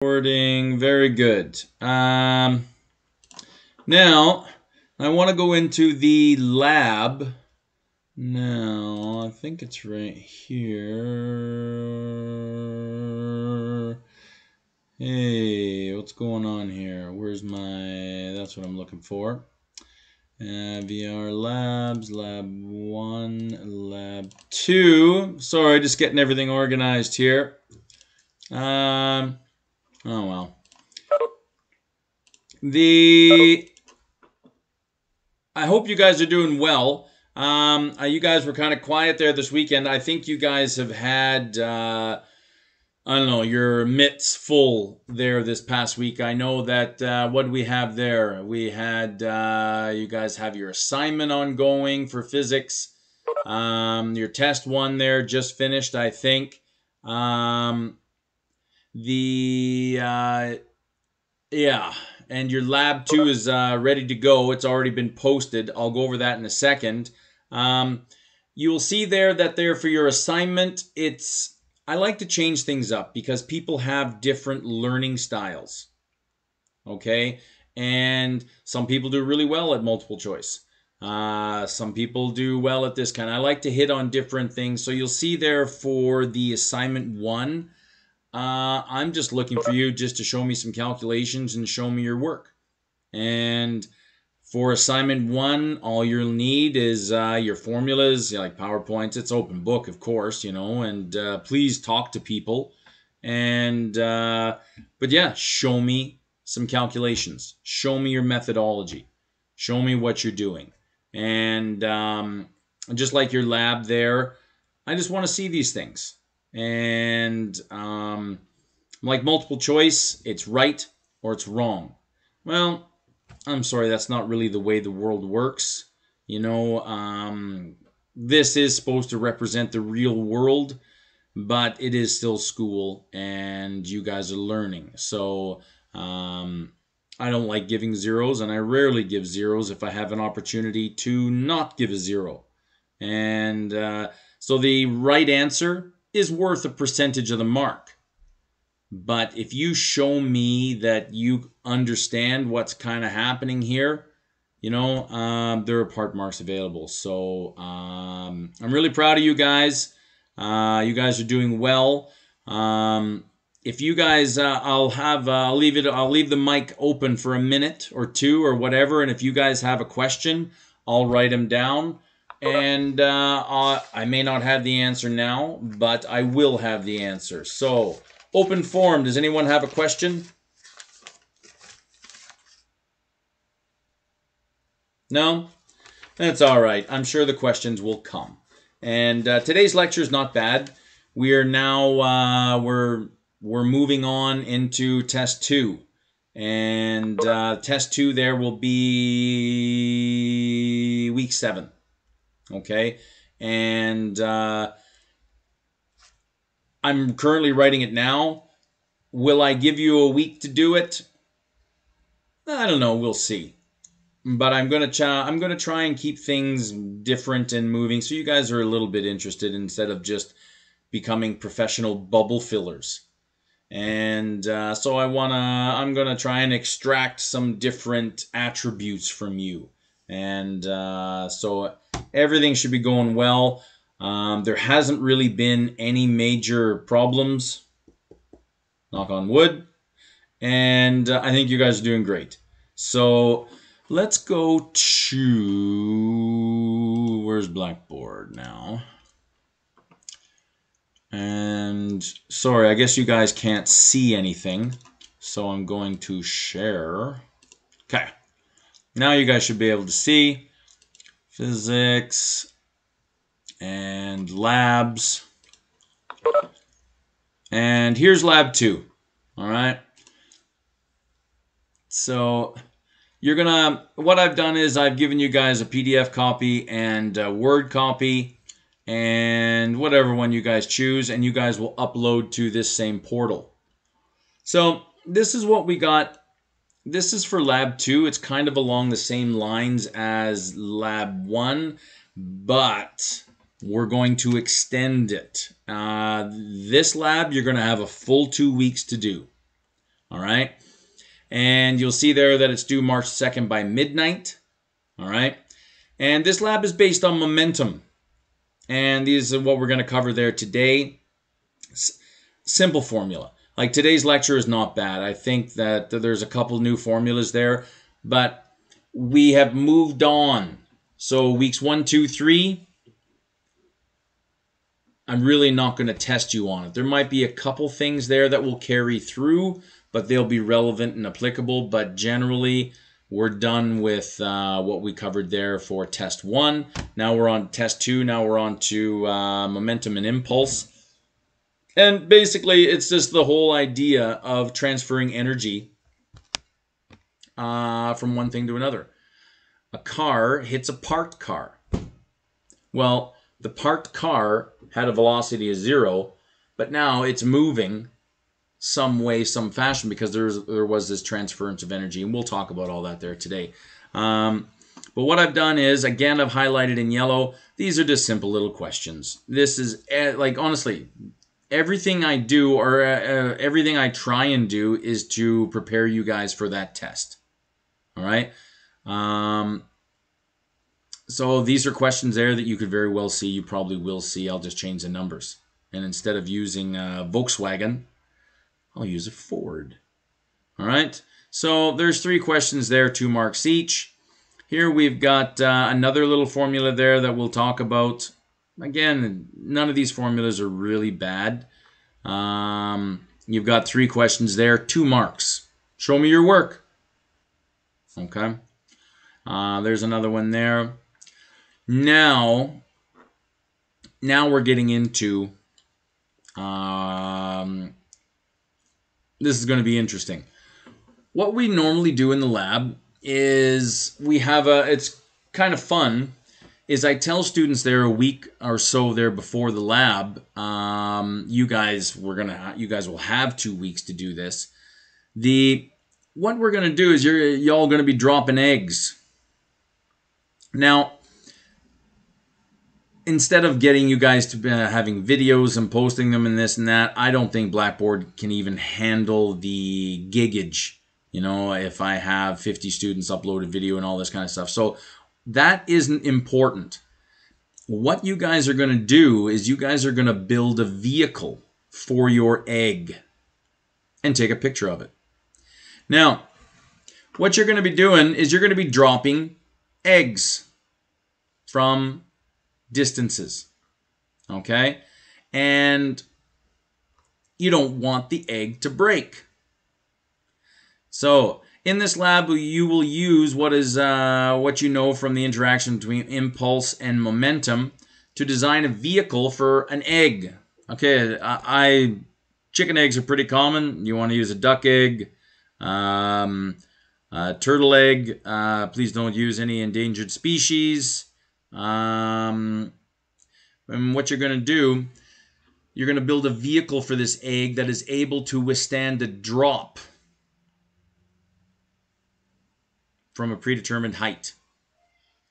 Recording, very good. Now, I want to go into the lab. Now, I think it's right here. Hey, what's going on here? Where's my... That's what I'm looking for. VR Labs, Lab 1, Lab 2. Sorry, just getting everything organized here. Oh well. I hope you guys are doing well. You guys were kind of quiet there this weekend. I think you guys have had, I don't know, your mitts full there this past week. I know that, what do we have there? We had, you guys have your assignment ongoing for physics. Your test one there just finished, I think. Yeah, and your lab 2 is ready to go. It's already been posted. I'll go over that in a second. You'll see there that there for your assignment, I like to change things up because people have different learning styles. Okay? And some people do really well at multiple choice. Some people do well at this kind. I like to hit on different things. So you'll see there for the assignment 1, I'm just looking for you just to show me some calculations and show me your work. And for assignment 1, all you'll need is your formulas, like PowerPoints. It's open book, of course, you know, and please talk to people. And, but yeah, show me some calculations. Show me your methodology. Show me what you're doing. And just like your lab there, I just want to see these things. And like multiple choice, it's right or it's wrong. Well, I'm sorry, that's not really the way the world works. You know, this is supposed to represent the real world, but it is still school and you guys are learning. So I don't like giving zeros, and I rarely give zeros if I have an opportunity to not give a zero. And so the right answer is worth a percentage of the mark. But if you show me that you understand what's kind of happening here, you know, there are part marks available. So I'm really proud of you guys. You guys are doing well. If you guys, I'll leave the mic open for a minute or two or whatever. And if you guys have a question, I'll write them down. And I may not have the answer now, but I will have the answer. So, open forum. Does anyone have a question? No? That's all right. I'm sure the questions will come. And today's lecture is not bad. We are now, we're moving on into test 2. And test 2 there will be week 7. Okay, and I'm currently writing it now. Will I give you a week to do it? I don't know. We'll see. But I'm gonna try and keep things different and moving, so you guys are a little bit interested instead of just becoming professional bubble fillers. And so I'm gonna try and extract some different attributes from you. And so everything should be going well. There hasn't really been any major problems, knock on wood, and I think you guys are doing great. So let's go to, where's Blackboard now? And sorry, I guess you guys can't see anything, so I'm going to share. Okay, now you guys should be able to see physics and labs. And here's lab 2. All right. So what I've done is I've given you guys a PDF copy and a Word copy and whatever one you guys choose, and you guys will upload to this same portal. So this is what we got. This is for lab 2. It's kind of along the same lines as lab 1, but we're going to extend it. This lab, you're going to have a full 2 weeks to do. All right. And you'll see there that it's due March 2nd by midnight. All right. And this lab is based on momentum. And these are what we're going to cover there today. Simple formula. Like today's lecture is not bad. I think that there's a couple new formulas there, but we have moved on. So weeks 1, 2, 3, I'm really not going to test you on it. There might be a couple things there that will carry through, but they'll be relevant and applicable. But generally, we're done with what we covered there for test 1. Now we're on test 2. Now we're on to momentum and impulse. And basically, it's just the whole idea of transferring energy from one thing to another. A car hits a parked car. Well, the parked car had a velocity of 0, but now it's moving some way, some fashion, because there was this transference of energy, and we'll talk about all that there today. But what I've done is, again, I've highlighted in yellow. These are just simple little questions. This is, like, honestly, everything I do, or everything I try and do, is to prepare you guys for that test. All right? So these are questions there that you could very well see. You probably will see. I'll just change the numbers. And instead of using Volkswagen, I'll use a Ford. All right. So there's 3 questions there, 2 marks each. Here we've got another little formula there that we'll talk about. Again, none of these formulas are really bad. You've got 3 questions there, 2 marks. Show me your work. Okay. There's another one there. Now we're getting into, this is going to be interesting. What we normally do in the lab is it's kind of fun, is I tell students there a week or so there before the lab, you guys will have 2 weeks to do this. What we're going to do is y'all going to be dropping eggs. Now, instead of getting you guys to having videos and posting them and this and that, I don't think Blackboard can even handle the gigage, if I have 50 students upload a video and all this kind of stuff. So that isn't important. What you guys are going to do is you guys are going to build a vehicle for your egg and take a picture of it. Now, what you're going to be doing is you're going to be dropping eggs from distances, okay? And you don't want the egg to break. So in this lab, you will use what you know from the interaction between impulse and momentum to design a vehicle for an egg. Okay, chicken eggs are pretty common. You want to use a duck egg, turtle egg. Please don't use any endangered species. And what you're going to do, you're going to build a vehicle for this egg that is able to withstand a drop from a predetermined height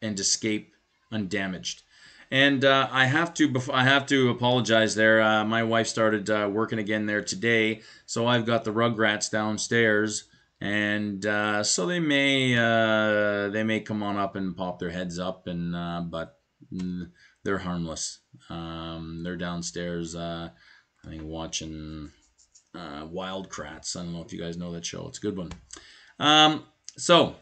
and escape undamaged. And I have to apologize there. My wife started working again there today, so I've got the Rugrats downstairs, and so they may come on up and pop their heads up, and but they're harmless. They're downstairs, I think, watching Wild Kratts. I don't know if you guys know that show. It's a good one. So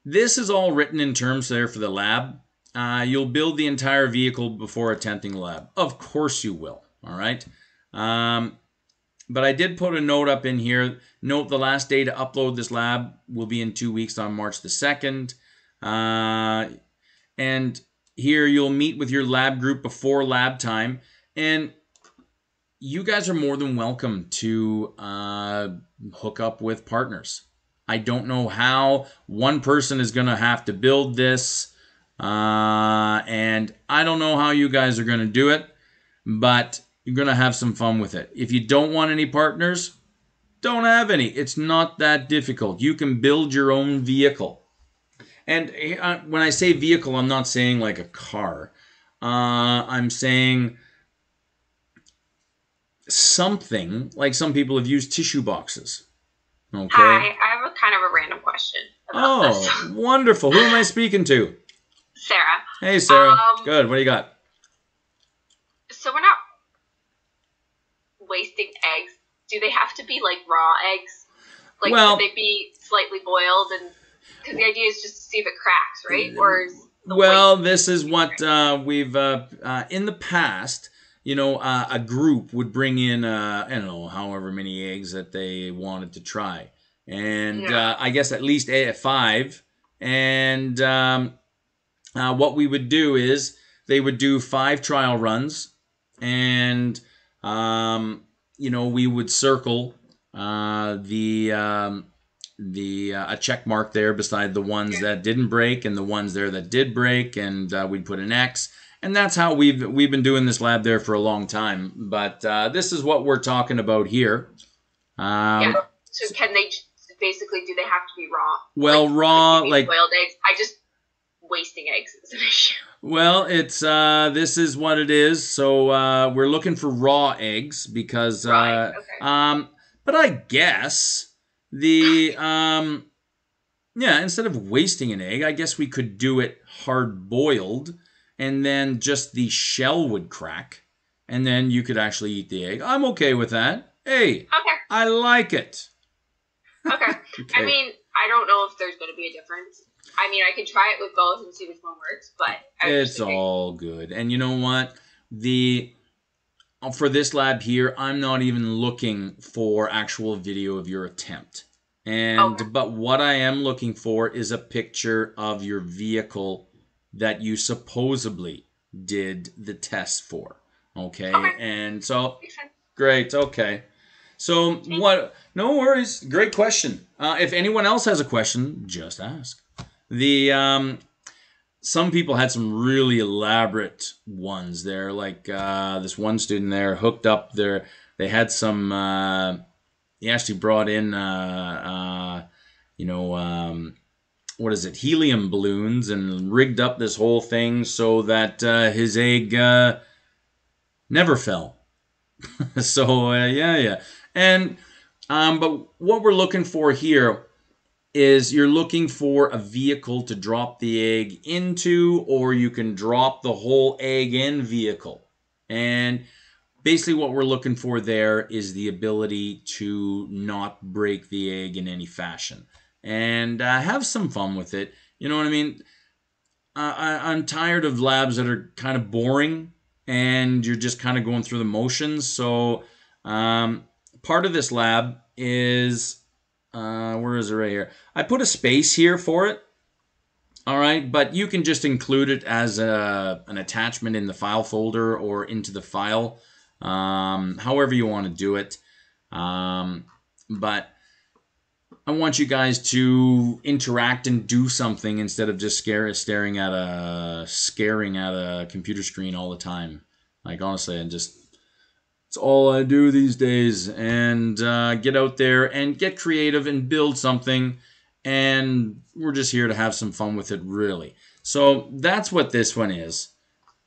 this is all written in terms there for the lab. You'll build the entire vehicle before attempting the lab. Of course you will. All right. But I did put a note up in here. Note the last day to upload this lab will be in 2 weeks on March the 2nd. And here you'll meet with your lab group before lab time. And you guys are more than welcome to hook up with partners. I don't know how one person is going to have to build this. And I don't know how you guys are going to do it. But you're going to have some fun with it. If you don't want any partners, don't have any. It's not that difficult. You can build your own vehicle. And when I say vehicle, I'm not saying like a car. I'm saying something like some people have used tissue boxes. Okay. Hi, I have a kind of a random question about this. Oh, wonderful. Who am I speaking to? Sarah. Hey, Sarah. Good. What do you got? So we're not wasting eggs. Do they have to be like raw eggs? Like, Well, could they be slightly boiled? And because the idea is just to see if it cracks, right? Or is the well, white this is what we've in the past. You know, a group would bring in, I don't know, however many eggs that they wanted to try, and Yeah. I guess at least 5. And what we would do is they would do 5 trial runs, and you know, we would circle a check mark there beside the ones that didn't break and the ones there that did break, and we'd put an X. And that's how we've been doing this lab there for a long time. But this is what we're talking about here. Yeah. So can they basically, do they have to be raw? Well, raw, like boiled eggs. Wasting eggs is an issue. Well, it's this is what it is. So we're looking for raw eggs because Right. Okay. but I guess the yeah, instead of wasting an egg, I guess we could do it hard boiled, and then just the shell would crack, and then you could actually eat the egg. I'm okay with that. Hey, Okay. I like it. Okay. Okay. I mean, I don't know if there's going to be a difference. I mean, I could try it with both and see which one works, but It's all good. And you know what? For this lab here, I'm not even looking for actual video of your attempt. But what I am looking for is a picture of your vehicle that you supposedly did the test for. Okay? And so great. Okay. So what? No worries. Great question. If anyone else has a question, just ask. Some people had some really elaborate ones there, like this one student there hooked up their. They had some. He actually brought in, what is it? Helium balloons, and rigged up this whole thing so that his egg never fell. So yeah. And but what we're looking for here is you're looking for a vehicle to drop the egg into, or you can drop the whole egg in vehicle. And basically what we're looking for there is the ability to not break the egg in any fashion. And have some fun with it. You know what I mean? I'm tired of labs that are kind of boring and you're just kind of going through the motions. So part of this lab is, where is it right here? I put a space here for it. All right, but you can just include it as an attachment in the file folder or into the file, however you want to do it. But I want you guys to interact and do something instead of just staring at a computer screen all the time. Like honestly, it's all I do these days. And get out there and get creative and build something. And we're just here to have some fun with it, really. So that's what this one is.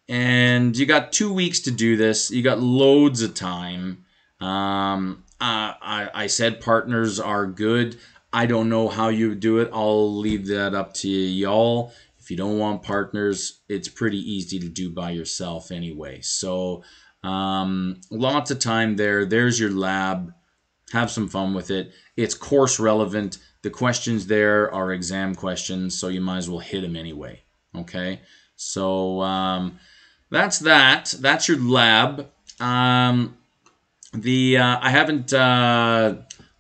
And you got 2 weeks to do this. You got loads of time. I said partners are good. I don't know how you do it. I'll leave that up to y'all. If you don't want partners, it's pretty easy to do by yourself anyway. So lots of time there. There's your lab. Have some fun with it. It's course relevant. The questions there are exam questions, so you might as well hit them anyway. Okay? So that's that. That's your lab. I haven't.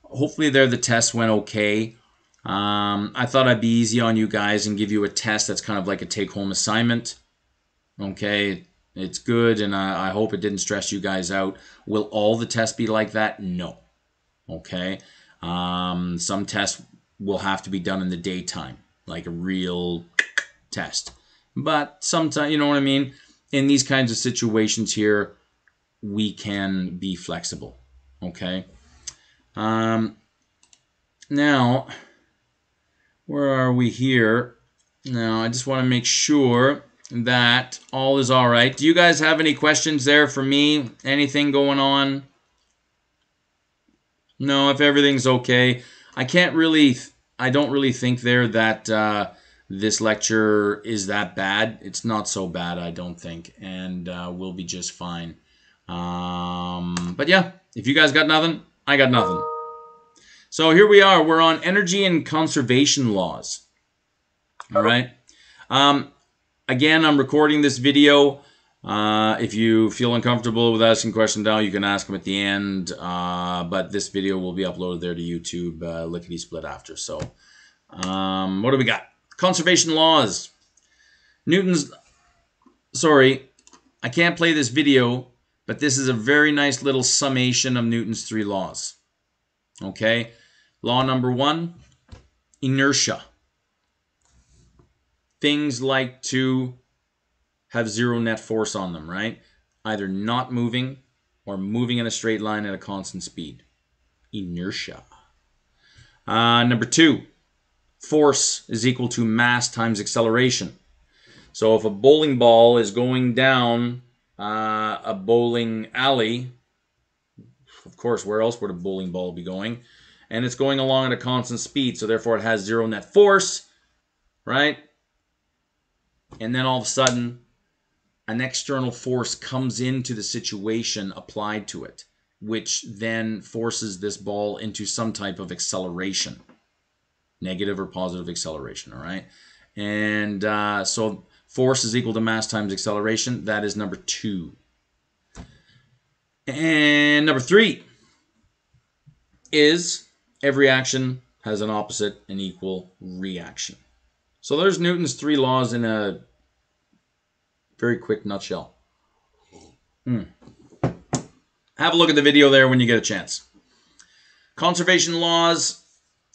Hopefully, the tests went okay. I thought I'd be easy on you guys and give you a test that's kind of like a take-home assignment. Okay, it's good, and I hope it didn't stress you guys out. Will all the tests be like that? No. Okay. Some tests will have to be done in the daytime, like a real test. But sometimes, you know what I mean? In these kinds of situations here, we can be flexible. Okay. Now, where are we here? Now, I just want to make sure that all is all right. Do you guys have any questions there for me? Anything going on? No, if everything's okay. I don't really think there that this lecture is that bad. It's not so bad, I don't think, and we'll be just fine. But yeah, if you guys got nothing, I got nothing. So here we are. We're on energy and conservation laws. All right. Again, I'm recording this video. If you feel uncomfortable with asking questions now, you can ask them at the end. But this video will be uploaded there to YouTube lickety-split after. So what do we got? Conservation laws. Sorry, I can't play this video, but this is a very nice little summation of Newton's 3 laws. Okay? Law number 1, inertia. Things like to have zero net force on them, right? Either not moving or moving in a straight line at a constant speed. Inertia. Number 2, force is equal to mass times acceleration. So if a bowling ball is going down a bowling alley, of course, where else would a bowling ball be going? And it's going along at a constant speed, so therefore it has zero net force, right? And then all of a sudden, an external force comes into the situation applied to it, which then forces this ball into some type of acceleration, negative or positive acceleration, all right? And so force is equal to mass times acceleration. That is number 2. And number 3 is every action has an opposite and equal reaction. So there's Newton's 3 laws in a very quick nutshell. Have a look at the video there when you get a chance. Conservation laws.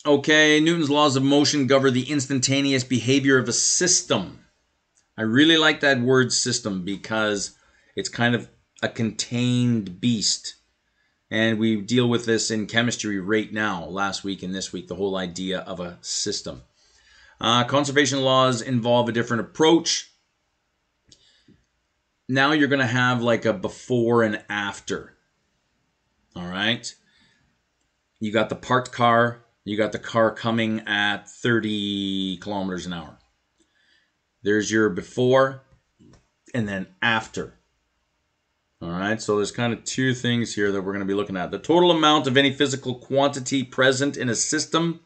Okay, Newton's laws of motion govern the instantaneous behavior of a system. I really like that word system because it's kind of a contained beast. And we deal with this in chemistry right now, last week and this week, the whole idea of a system. Conservation laws involve a different approach. Now you're going to have like a before and after. All right? You got the parked car. You got the car coming at 30 kilometers an hour. There's your before and then after. All right, so there's kind of 2 things here that we're going to be looking at. The total amount of any physical quantity present in a system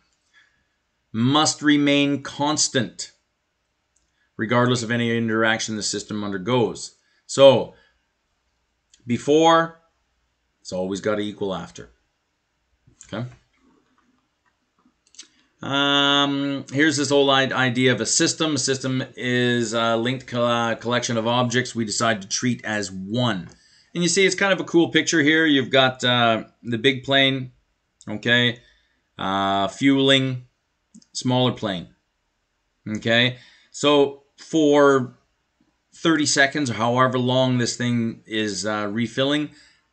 must remain constant, regardless of any interaction the system undergoes. So, before, it's always got to equal after. Okay? Here's this whole idea of a system. A system is a linked collection of objects we decide to treat as one. And you see, it's kind of a cool picture here. You've got the big plane, okay, fueling, smaller plane, okay. So for 30 seconds or however long this thing is refilling,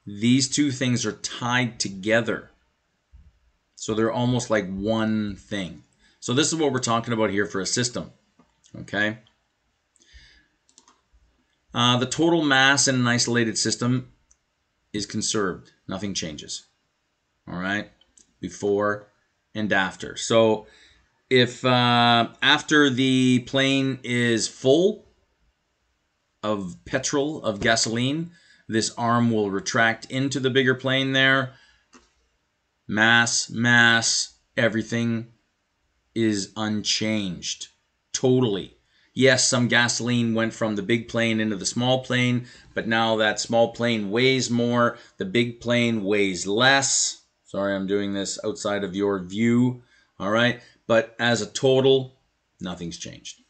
these 2 things are tied together. So they're almost like one thing. So this is what we're talking about here for a system, okay. The total mass in an isolated system is conserved. Nothing changes. All right? Before and after. So if after the plane is full of petrol, of gasoline, this arm will retract into the bigger plane there. Mass, everything is unchanged. Totally. Yes, some gasoline went from the big plane into the small plane, but now that small plane weighs more, the big plane weighs less. Sorry, I'm doing this outside of your view, all right? But as a total, nothing's changed.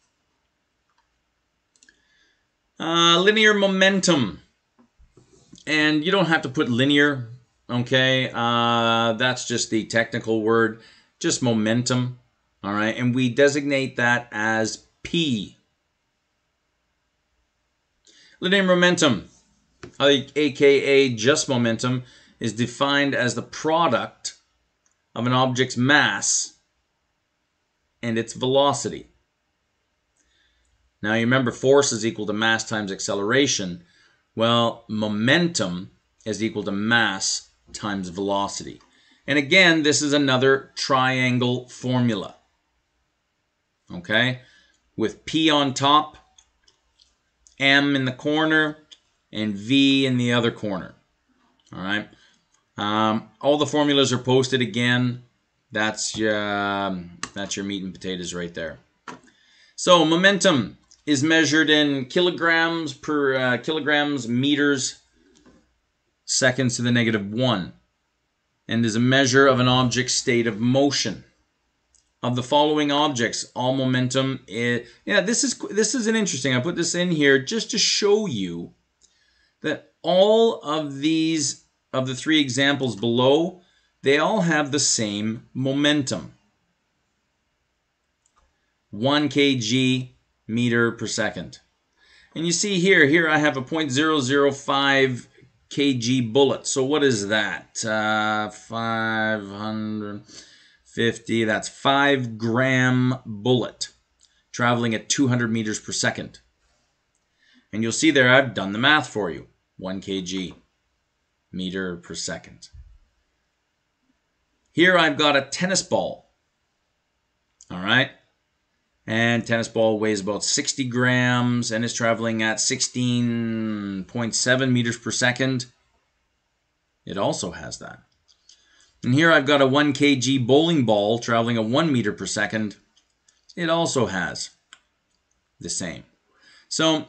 Linear momentum. And you don't have to put linear, okay? That's just the technical word, just momentum, all right? And we designate that as P. Linear momentum, aka just momentum, is defined as the product of an object's mass and its velocity. Now you remember force is equal to mass times acceleration. Well, momentum is equal to mass times velocity. And again, this is another triangle formula. Okay? With P on top, M in the corner, and V in the other corner. All right? All the formulas are posted again. That's your meat and potatoes right there. So momentum is measured in kilograms per kilograms, meters, seconds to the -1, and is a measure of an object's state of motion. Of the following objects, all momentum is... Yeah, this is an interesting... I put this in here just to show you that all of these, of the 3 examples below, they all have the same momentum. 1 kg meter per second. And you see here I have a 0.005 kg bullet. So what is that? 550, that's 5 gram bullet traveling at 200 meters per second. And you'll see there I've done the math for you. 1 kg meter per second. Here I've got a tennis ball. All right. And tennis ball weighs about 60 grams and is traveling at 16.7 meters per second. It also has that. And here I've got a 1 kg bowling ball traveling at 1 meter per second. It also has the same. So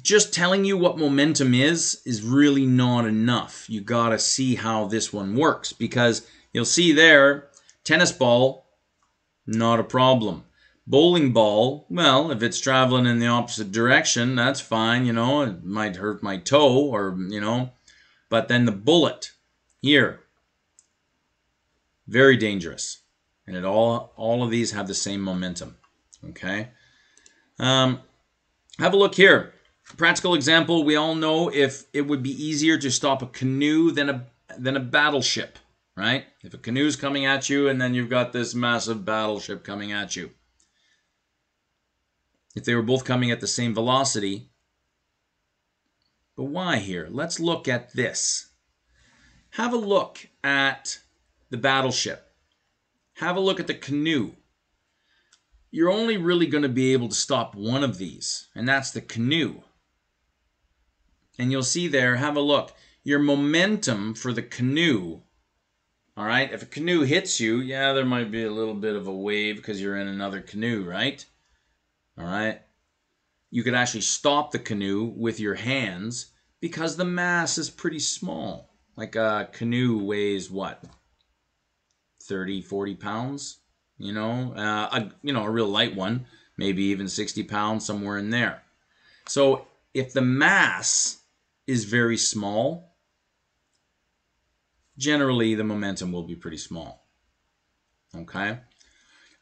just telling you what momentum is really not enough. You got to see how this one works, because you'll see there, tennis ball, not a problem. Bowling ball, well, if it's traveling in the opposite direction, that's fine, you know, it might hurt my toe or, you know, but then the bullet here, very dangerous. And all of these have the same momentum, okay? Have a look here. Practical example, we all know if it would be easier to stop a canoe than a battleship. Right? If a canoe's coming at you and then you've got this massive battleship coming at you. If they were both coming at the same velocity. But why here? Let's look at this. Have a look at the battleship. Have a look at the canoe. You're only really going to be able to stop one of these, and that's the canoe. And you'll see there, have a look. Your momentum for the canoe, all right, if a canoe hits you, yeah, there might be a little bit of a wave because you're in another canoe, right? All right. You could actually stop the canoe with your hands because the mass is pretty small. Like a canoe weighs what? 30, 40 pounds? You know, a real light one, maybe even 60 pounds, somewhere in there. So if the mass is very small, generally the momentum will be pretty small. Okay?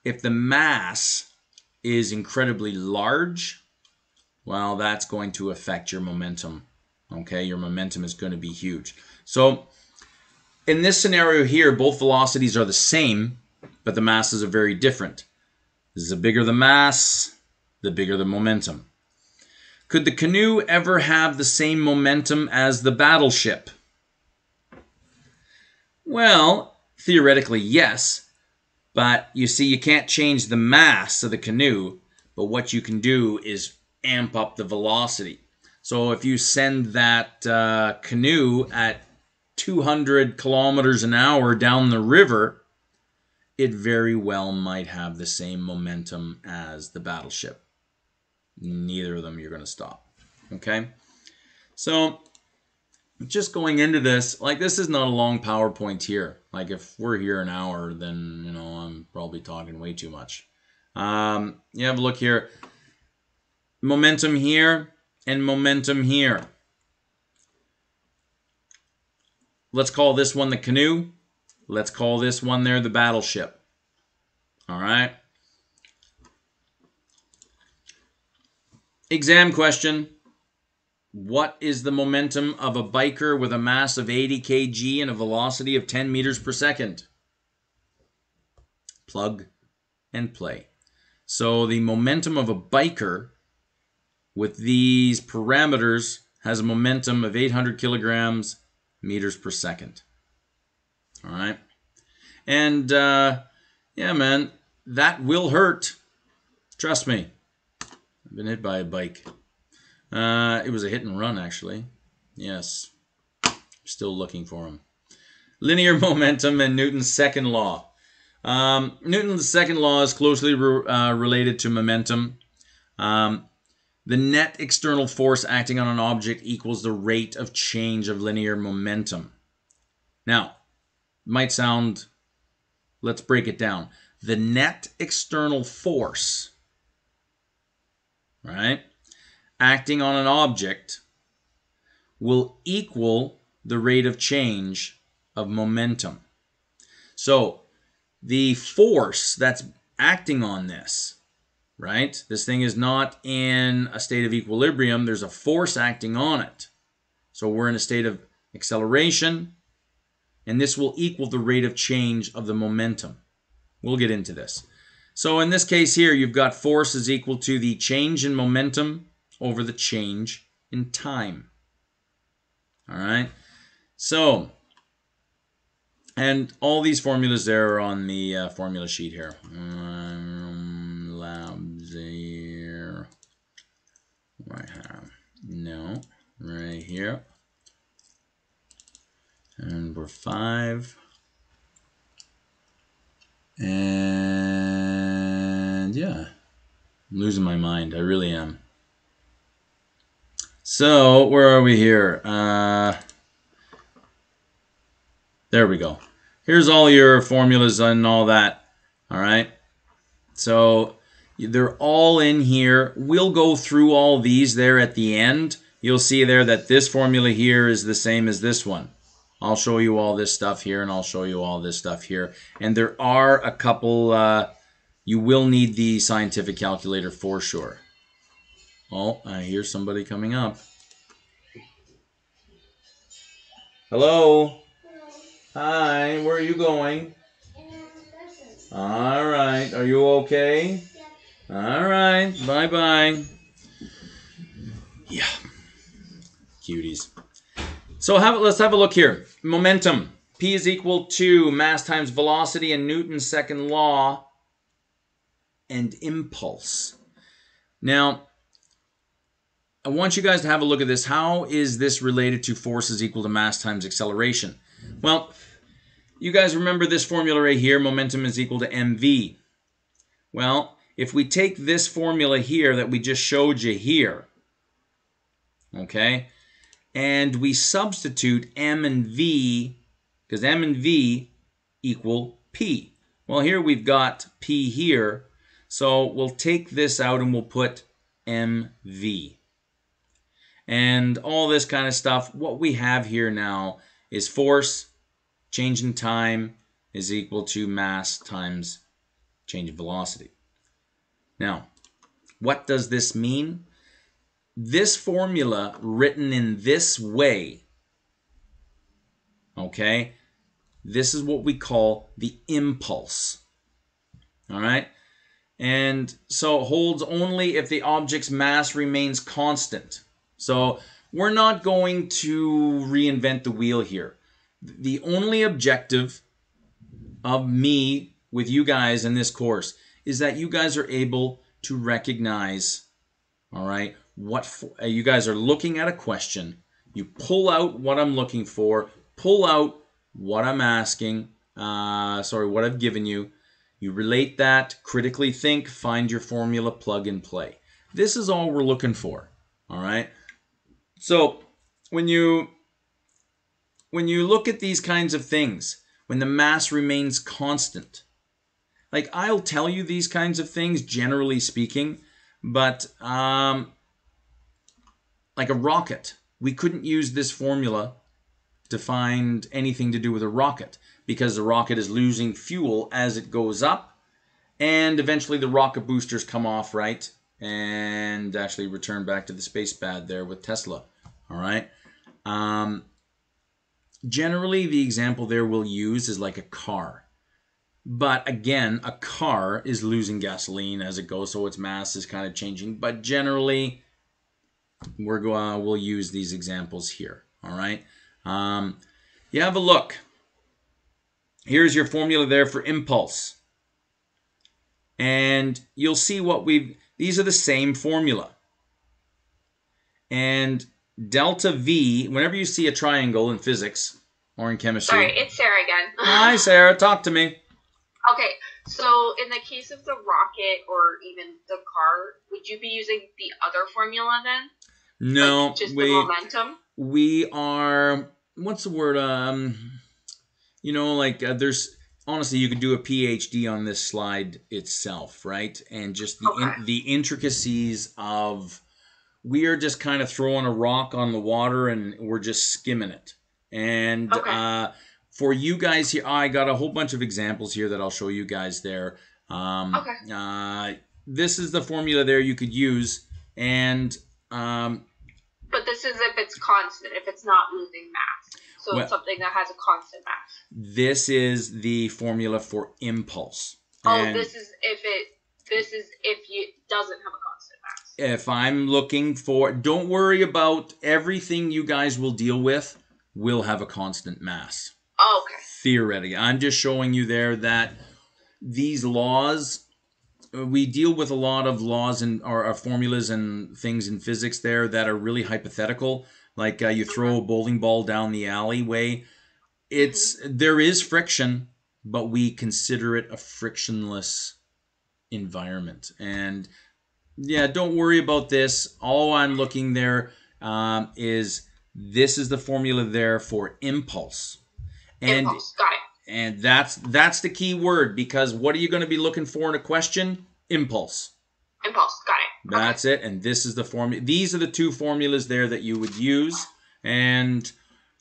If the mass is incredibly large, well, that's going to affect your momentum. Okay? Your momentum is going to be huge. So in this scenario here, both velocities are the same, but the masses are very different. The bigger the mass, the bigger the momentum. Could the canoe ever have the same momentum as the battleship? Well, theoretically, yes. But you see, you can't change the mass of the canoe, but what you can do is amp up the velocity. So if you send that canoe at 200 kilometers an hour down the river, it very well might have the same momentum as the battleship. Neither of them you're going to stop. Okay? So just going into this, like, this is not a long PowerPoint here. Like, if we're here an hour, then, you know, I'm probably talking way too much. You have a look here. Momentum here and momentum here. Let's call this one the canoe. Let's call this one there the battleship. All right. Exam question. What is the momentum of a biker with a mass of 80 kg and a velocity of 10 meters per second? Plug and play. So the momentum of a biker with these parameters has a momentum of 800 kilograms meters per second. All right. And yeah, man, that will hurt. Trust me. I've been hit by a bike. It was a hit and run, actually. Yes. Still looking for him. Linear momentum and Newton's second law. Newton's second law is closely related to momentum. The net external force acting on an object equals the rate of change of linear momentum. Now, might sound, let's break it down. The net external force, right, acting on an object will equal the rate of change of momentum. So, the force that's acting on this, right? This thing is not in a state of equilibrium. There's a force acting on it. So we're in a state of acceleration, and this will equal the rate of change of the momentum. We'll get into this. So in this case here, you've got force is equal to the change in momentum over the change in time. All right? So, and all these formulas there are on the formula sheet here. Labs here. Right here. No. Right here. And we're 5. And yeah. I'm losing my mind. I really am. So, where are we here? There we go. Here's all your formulas and all that. All right. So they're all in here. We'll go through all these there at the end. You'll see there that this formula here is the same as this one. I'll show you all this stuff here, and I'll show you all this stuff here. And there are a couple, you will need the scientific calculator for sure. Oh, I hear somebody coming up. Hello? Hi, where are you going? All right, are you okay? All right, bye-bye. Yeah, cuties. So let's have a look here. Momentum. P is equal to mass times velocity and Newton's second law and impulse. Now, I want you guys to have a look at this. How is this related to force is equal to mass times acceleration? Well, you guys remember this formula right here, momentum is equal to mv. Well, if we take this formula here that we just showed you here, okay, and we substitute m and v, because m and v equal p. Well, here we've got p here, so we'll take this out and we'll put mv. And all this kind of stuff, what we have here now is force, change in time is equal to mass times change in velocity. Now, what does this mean? This formula written in this way, okay, this is what we call the impulse. All right? And so it holds only if the object's mass remains constant. So we're not going to reinvent the wheel here. The only objective of me with you guys in this course is that you guys are able to recognize, all right, you guys are looking at a question. You pull out what I'm looking for, pull out what I'm asking, what I've given you. You relate that, critically think, find your formula, plug and play. This is all we're looking for, all right? So when you look at these kinds of things, when the mass remains constant, like I'll tell you these kinds of things, generally speaking, but like a rocket, we couldn't use this formula to find anything to do with a rocket because the rocket is losing fuel as it goes up, and eventually the rocket boosters come off, right, and actually return back to the space pad there with Tesla, all right? Generally, the example there we'll use is like a car. But again, a car is losing gasoline as it goes, so its mass is kind of changing. But generally, we'll use these examples here, all right? You have a look. Here's your formula there for impulse. And you'll see these are the same formula. And delta V, whenever you see a triangle in physics or in chemistry. Sorry, it's Sarah again. Hi, Sarah. Talk to me. Okay, so in the case of the rocket or even the car, would you be using the other formula then? No, like just the momentum. We are. What's the word? There's honestly, you could do a PhD on this slide itself, right? And just the intricacies of. We are just kind of throwing a rock on the water and we're just skimming it. And for you guys here, I got a whole bunch of examples here that I'll show you guys there. This is the formula there you could use. And but this is if it's constant, if it's not losing mass. So it's something that has a constant mass. This is the formula for impulse. This is if it doesn't have a constant mass. If I'm looking for, don't worry about everything you guys will deal with will have a constant mass. Okay. Theoretically. I'm just showing you there that these laws, we deal with a lot of laws or formulas and things in physics there that are really hypothetical. Like you throw a bowling ball down the alleyway. There is friction, but we consider it a frictionless environment. And yeah, don't worry about this. All I'm looking there is this is the formula there for impulse. And, impulse, got it. And that's the key word, because what are you going to be looking for in a question? Impulse. Impulse, got it. That's it. And this is the formula. These are the two formulas there that you would use. And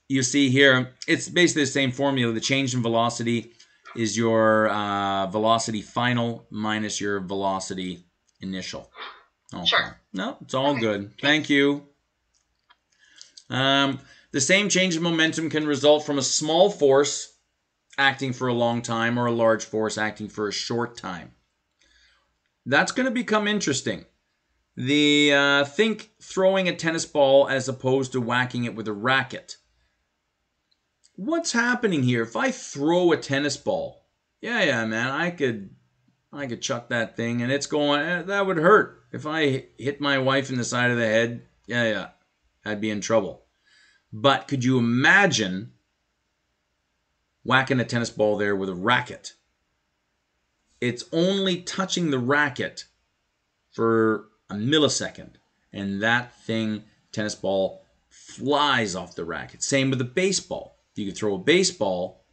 you see here, it's basically the same formula. The change in velocity is your velocity final minus your velocity initial. Okay. Sure. No, it's all good. Thank you. The same change in momentum can result from a small force acting for a long time or a large force acting for a short time. That's going to become interesting. Think throwing a tennis ball as opposed to whacking it with a racket. What's happening here? If I throw a tennis ball, yeah, man, I could chuck that thing and it's going, that would hurt. If I hit my wife in the side of the head, yeah, I'd be in trouble. But could you imagine whacking a tennis ball there with a racket? It's only touching the racket for a millisecond, and that tennis ball, flies off the racket. Same with a baseball. You could throw a baseball,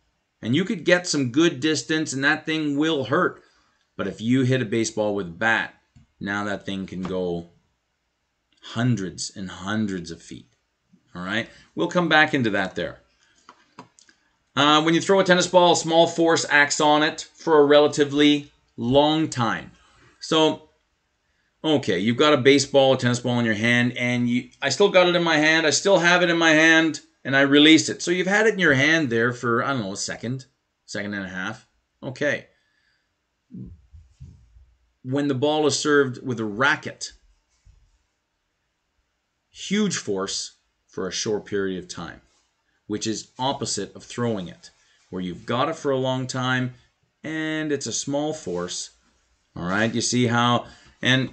and you could get some good distance, and that thing will hurt. But if you hit a baseball with a bat, now that thing can go hundreds and hundreds of feet. All right? We'll come back into that there. When you throw a tennis ball, a small force acts on it for a relatively long time. So, okay, you've got a tennis ball in your hand, and I still got it in my hand. I still have it in my hand, and I released it. So you've had it in your hand there for, I don't know, a second and a half. Okay. When the ball is served with a racket, huge force for a short period of time, which is opposite of throwing it, where you've got it for a long time and it's a small force. All right, you see how? And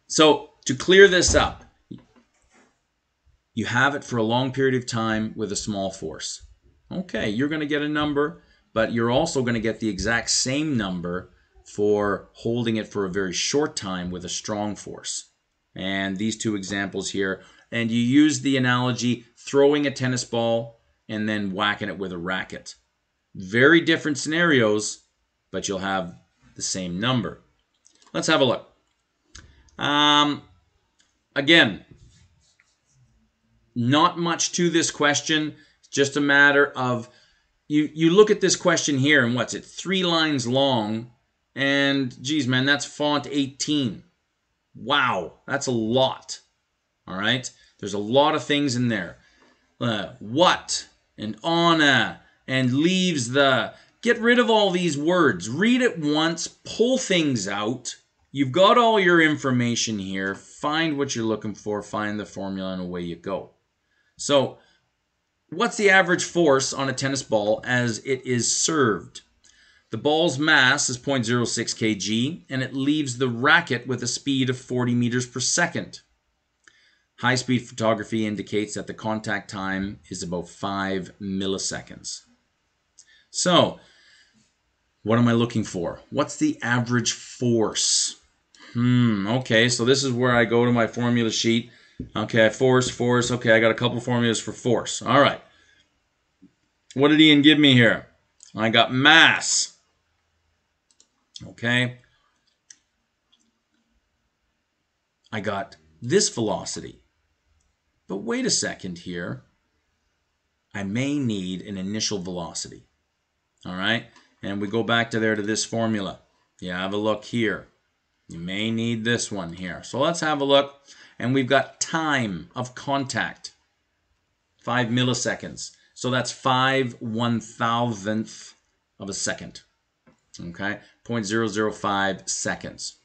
so to clear this up, you have it for a long period of time with a small force. Okay, you're going to get a number, but you're also going to get the exact same number for holding it for a very short time with a strong force. And these two examples here, and you use the analogy throwing a tennis ball and then whacking it with a racket. Very different scenarios, but you'll have the same number. Let's have a look. Again, not much to this question. It's just a matter of, you look at this question here, and what's it? 3 lines long, and geez, man, that's font 18. Wow, that's a lot. All right? There's a lot of things in there. What and on and leaves the. Get rid of all these words. Read it once. Pull things out. You've got all your information here. Find what you're looking for. Find the formula, and away you go. So what's the average force on a tennis ball as it is served? The ball's mass is 0.06 kg, and it leaves the racket with a speed of 40 meters per second. High-speed photography indicates that the contact time is about 5 milliseconds. So, what am I looking for? What's the average force? Okay, so this is where I go to my formula sheet. Okay, force. Okay, I got a couple formulas for force. All right. What did Ian give me here? I got mass. Okay. I got this velocity. But wait a second here. I may need an initial velocity. All right. And we go back to this formula. You have a look here. You may need this one here. So let's have a look. And we've got time of contact. 5 milliseconds. So that's 5/1000th of a second. Okay. 0.005 seconds.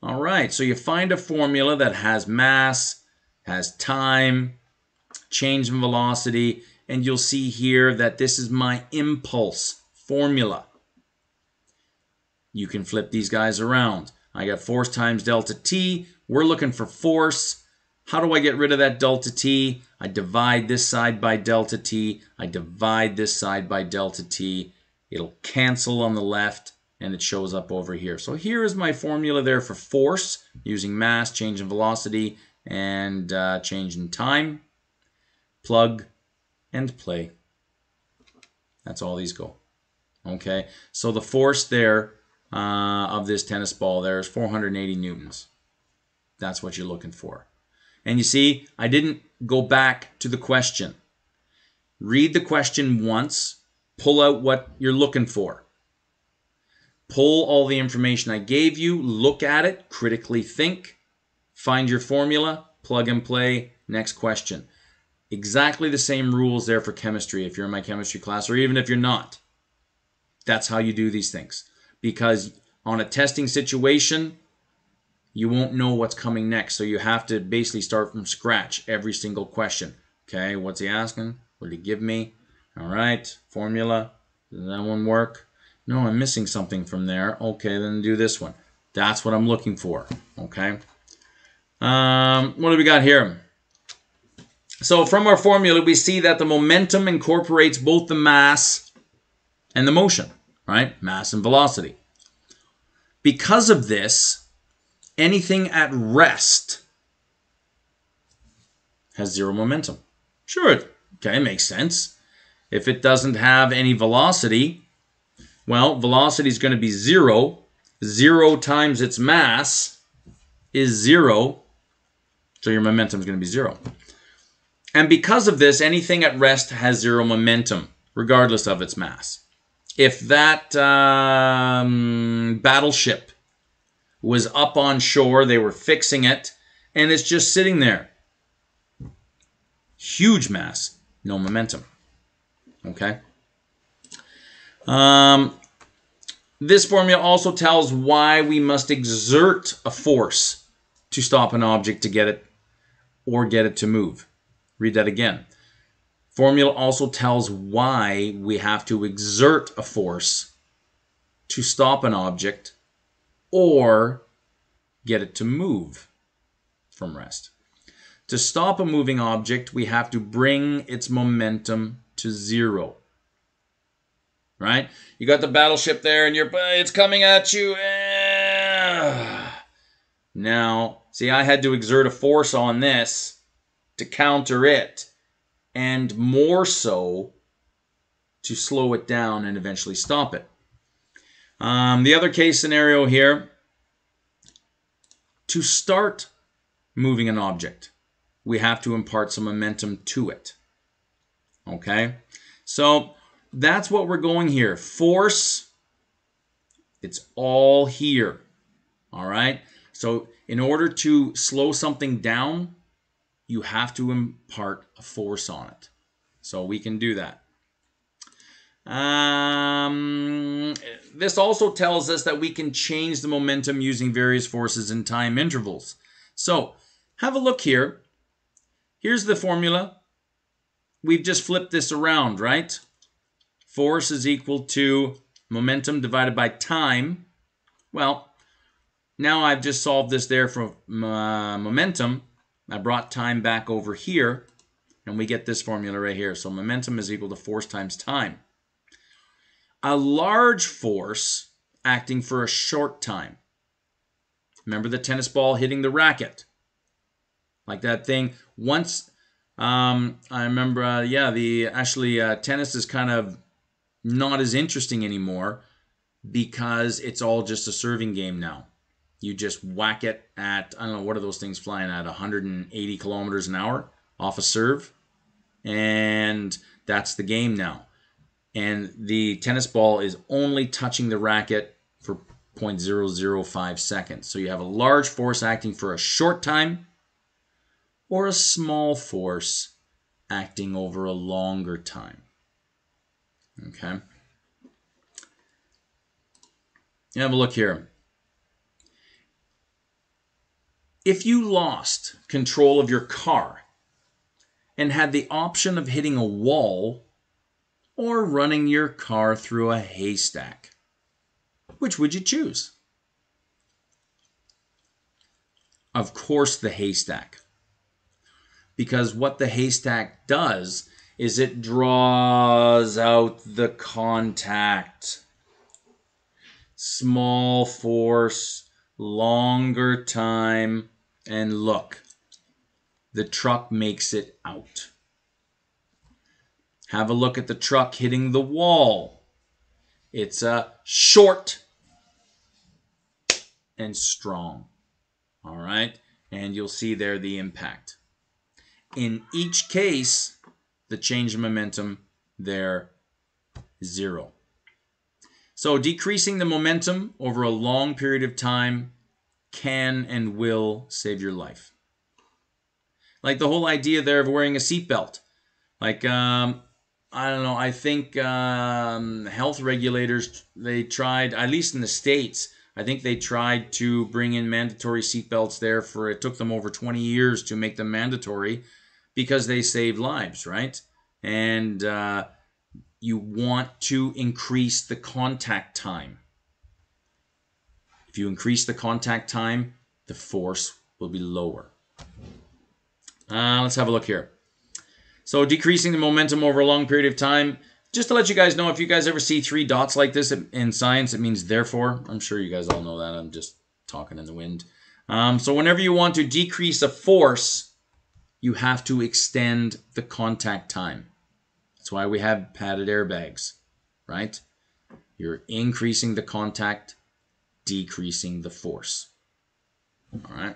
All right. So you find a formula that has mass, has time, change in velocity, and you'll see here that this is my impulse formula. You can flip these guys around. I got force times delta t. We're looking for force. How do I get rid of that delta t? I divide this side by delta t. I divide this side by delta t. It'll cancel on the left, and it shows up over here. So here is my formula there for force, using mass, change in velocity, and change in time. Plug and play. That's all these go. Okay, so the force there of this tennis ball there is 480 newtons. That's what you're looking for. And you see, I didn't go back to the question. Read the question once, pull out what you're looking for. Pull all the information I gave you, look at it, critically think, find your formula, plug and play, next question. Exactly the same rules there for chemistry if you're in my chemistry class, or even if you're not. That's how you do these things. Because on a testing situation, you won't know what's coming next. So you have to basically start from scratch every single question. Okay, what's he asking? What did he give me? All right, formula. Does that one work? No, I'm missing something from there. Okay, then do this one. That's what I'm looking for. Okay. What do we got here? So from our formula, we see that the momentum incorporates both the mass and the motion, right? Mass and velocity. Because of this, anything at rest has zero momentum. Sure, okay, makes sense. If it doesn't have any velocity, well, velocity is going to be zero. 0 times its mass is 0. So your momentum is going to be 0. And because of this, anything at rest has zero momentum, regardless of its mass. If that battleship was up on shore, they were fixing it, and it's just sitting there. Huge mass, no momentum. Okay? This formula also tells why we must exert a force to stop an object to get it or get it to move. Read that again. Formula also tells why we have to exert a force to stop an object or get it to move from rest. To stop a moving object, we have to bring its momentum to 0. Right? You got the battleship there and it's coming at you. Now, see, I had to exert a force on this to counter it, and more so to slow it down and eventually stop it. The other case scenario here, to start moving an object, we have to impart some momentum to it. Okay? So that's what we're going here. Force, it's all here. All right? So in order to slow something down, you have to impart a force on it. So we can do that. This also tells us that we can change the momentum using various forces in time intervals. So have a look here. Here's the formula. we've just flipped this around, right? Force is equal to momentum divided by time. Well, now I've just solved this there for momentum. I brought time back over here, and we get this formula right here. So momentum is equal to force times time. A large force acting for a short time. Remember the tennis ball hitting the racket? Like that thing. Once, I remember, tennis is kind of not as interesting anymore because it's all just a serving game now. You just whack it at, I don't know, what are those things flying at, 180 kilometers an hour off a serve? And that's the game now. And the tennis ball is only touching the racket for 0.005 seconds. So you have a large force acting for a short time or a small force acting over a longer time. Okay. Have a look here. If you lost control of your car and had the option of hitting a wall or running your car through a haystack, which would you choose? Of course, the haystack. Because what the haystack does is it draws out the contact. Small force, longer time, and look, the truck makes it out. Have a look at the truck hitting the wall. It's short and strong. All right, and you'll see there the impact. In each case, the change in momentum there is 0. So decreasing the momentum over a long period of time can and will save your life. Like the whole idea there of wearing a seatbelt. Like, I don't know, I think health regulators, they tried, at least in the States, I think they tried to bring in mandatory seatbelts there for, it took them over 20 years to make them mandatory because they save lives, right? And you want to increase the contact time. If you increase the contact time, the force will be lower. Let's have a look here. So decreasing the momentum over a long period of time. Just to let you guys know, if you guys ever see 3 dots like this in science, it means therefore. I'm sure you guys all know that. I'm just talking in the wind. So whenever you want to decrease a force, you have to extend the contact time. That's why we have padded airbags, right? You're increasing the contact, decreasing the force. All right.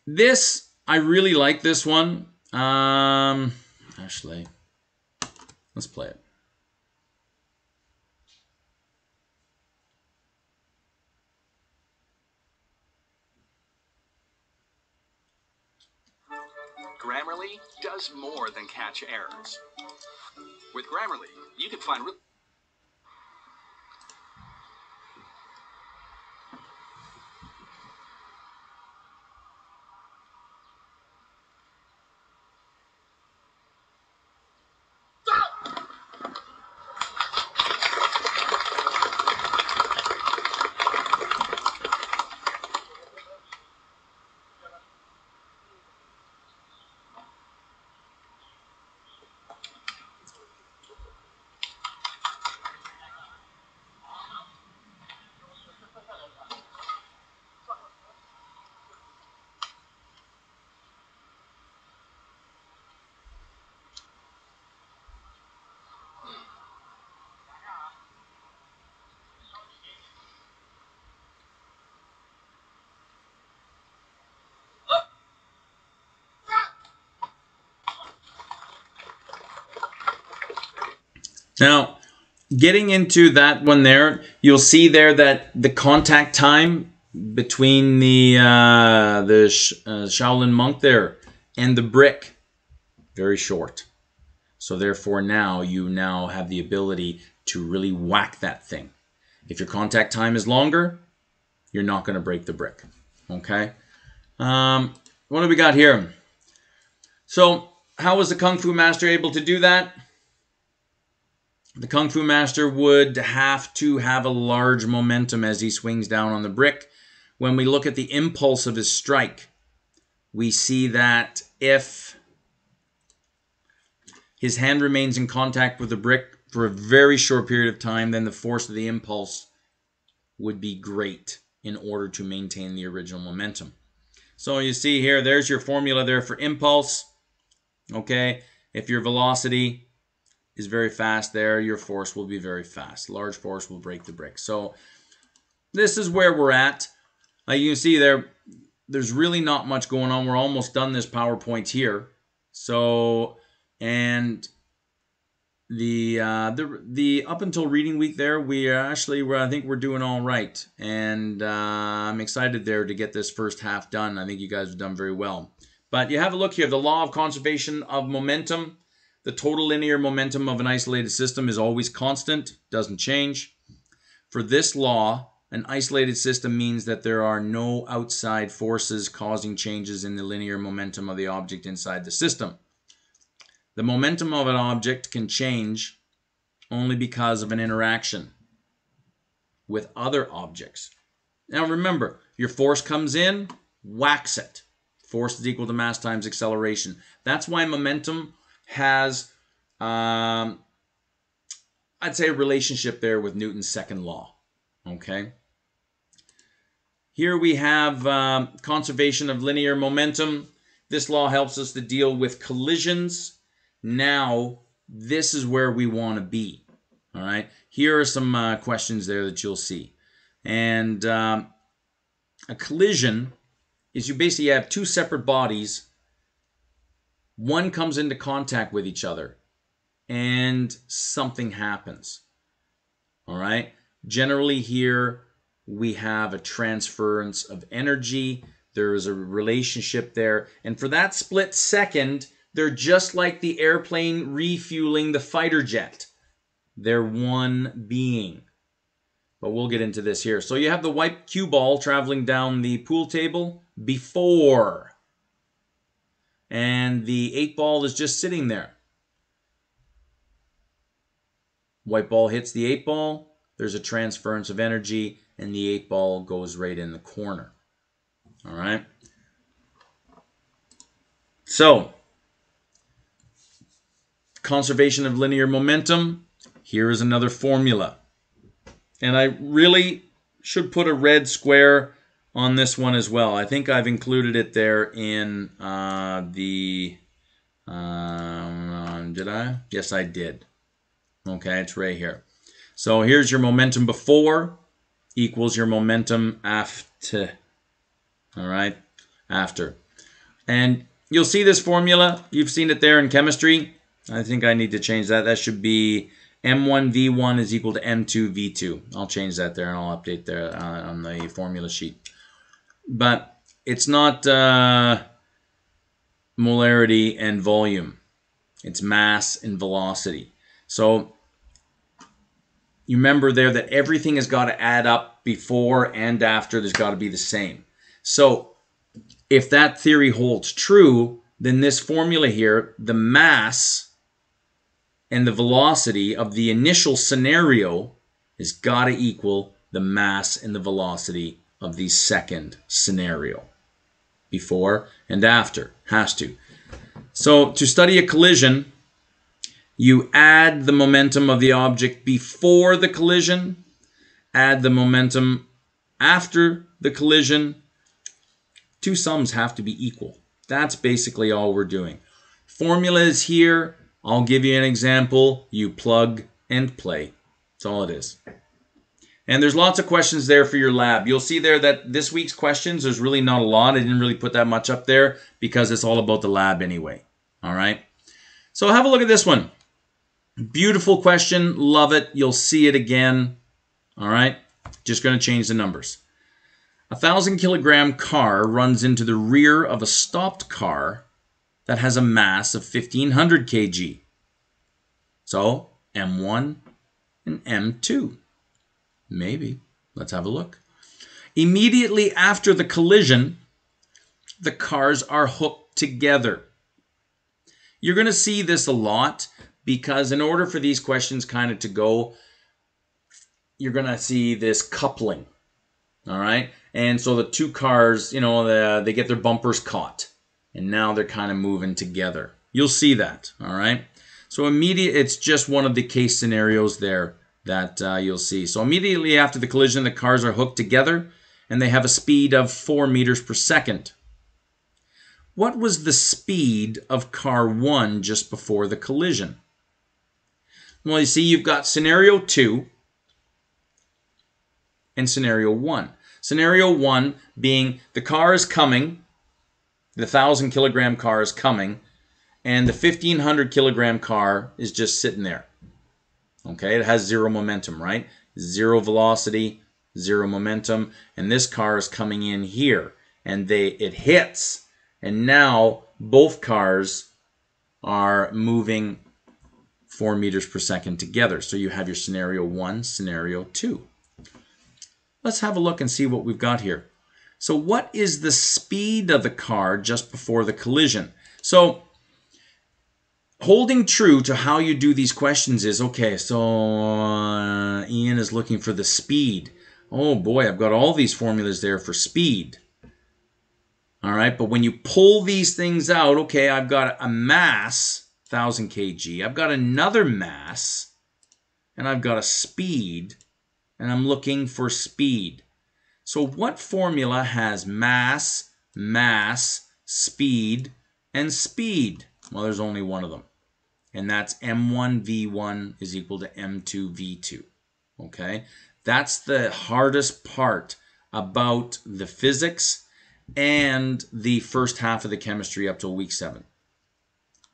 This, I really like this one. Actually, let's play it. Grammarly does more than catch errors. With Grammarly, you can find Now, getting into that one there, you'll see there that the contact time between the Shaolin monk there and the brick, very short. So therefore now you have the ability to really whack that thing. If your contact time is longer, you're not going to break the brick. Okay? What do we got here? So how was the Kung Fu Master able to do that? The Kung Fu Master would have to have a large momentum as he swings down on the brick. When we look at the impulse of his strike, we see that if his hand remains in contact with the brick for a very short period of time, then the force of the impulse would be great in order to maintain the original momentum. So you see here, there's your formula there for impulse. Okay, if your velocity is very fast there, your force will be very fast. Large force will break the brick. So this is where we're at. You can see there's really not much going on. We're almost done this PowerPoint here. So, and the up until reading week there, I think we're doing all right. And I'm excited there to get this first half done. I think you guys have done very well. But you have a look here. The law of conservation of momentum. The total linear momentum of an isolated system is always constant, doesn't change. For this law, an isolated system means that there are no outside forces causing changes in the linear momentum of the object inside the system. The momentum of an object can change only because of an interaction with other objects. Now remember, your force comes in, whacks it. Force is equal to mass times acceleration. That's why momentum has, I'd say, a relationship there with Newton's second law. Okay. Here we have conservation of linear momentum. This law helps us to deal with collisions. Now, this is where we want to be. All right. Here are some questions there that you'll see. And a collision is you basically have two separate bodies. One comes into contact with each other and something happens. All right. Generally here we have a transference of energy. There is a relationship there. And for that split second, they're just like the airplane refueling the fighter jet. They're one being. But we'll get into this here. So you have the white cue ball traveling down the pool table before. And the 8 ball is just sitting there. White ball hits the 8 ball. There's a transference of energy. And the 8 ball goes right in the corner. All right. So, conservation of linear momentum. Here is another formula. And I really should put a red square on this one as well. I think I've included it there in did I? Yes, I did. Okay, it's right here. So here's your momentum before equals your momentum after. All right, after. And you'll see this formula. You've seen it there in chemistry. I think I need to change that. That should be M1V1 is equal to M2V2. I'll change that there and I'll update there on the formula sheet. But it's not molarity and volume. It's mass and velocity. So you remember there that everything has got to add up before and after. There's got to be the same. So if that theory holds true, then this formula here, the mass and the velocity of the initial scenario has got to equal the mass and the velocity of the second scenario. Before and after. Has to. So to study a collision, you add the momentum of the object before the collision, add the momentum after the collision. Two sums have to be equal. That's basically all we're doing. Formula is here. I'll give you an example. You plug and play. That's all it is. And there's lots of questions there for your lab. You'll see there that this week's questions, there's really not a lot. I didn't really put that much up there because it's all about the lab anyway. All right. So have a look at this one. Beautiful question. Love it. You'll see it again. All right. Just going to change the numbers. A 1,000-kilogram car runs into the rear of a stopped car that has a mass of 1,500 kg. So, M1 and M2. Maybe. Let's have a look. Immediately after the collision, the cars are hooked together. you're going to see this a lot because in order for these questions kind of to go, you're going to see this coupling. All right. And so the two cars, you know, they get their bumpers caught. And now they're kind of moving together. You'll see that. All right. So it's just one of the case scenarios there that you'll see. So immediately after the collision, the cars are hooked together and they have a speed of 4 meters per second. What was the speed of car 1 just before the collision? Well, you see, you've got scenario 2 and scenario 1. Scenario 1 being the car is coming, the 1,000 kilogram car is coming, and the 1,500 kilogram car is just sitting there. Okay, it has zero momentum, right? Zero velocity, zero momentum, and this car is coming in here, and it hits, and now both cars are moving 4 meters per second together. So you have your scenario 1, scenario 2. Let's have a look and see what we've got here. So what is the speed of the car just before the collision? So holding true to how you do these questions is, okay, so Ian is looking for the speed. Oh boy, I've got all these formulas there for speed. All right, but when you pull these things out, okay, I've got a mass, 1,000 kg. I've got another mass, and I've got a speed, and I'm looking for speed. So what formula has mass, mass, speed, and speed? Well, there's only one of them. And that's m1v1 is equal to m2v2. Okay? That's the hardest part about the physics and the first half of the chemistry up till week 7.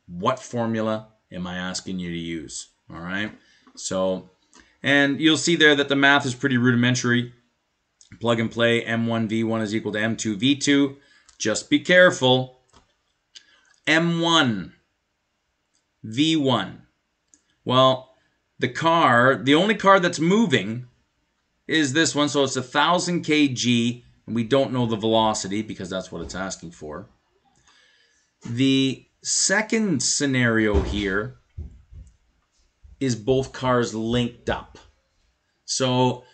What formula am I asking you to use? All right? So, and you'll see there that the math is pretty rudimentary. Plug and play, m1v1 is equal to m2v2. Just be careful. m1 v1. Well, the only car that's moving is this one. So it's 1,000 kg, and we don't know the velocity because that's what it's asking for. The second scenario here is both cars linked up. So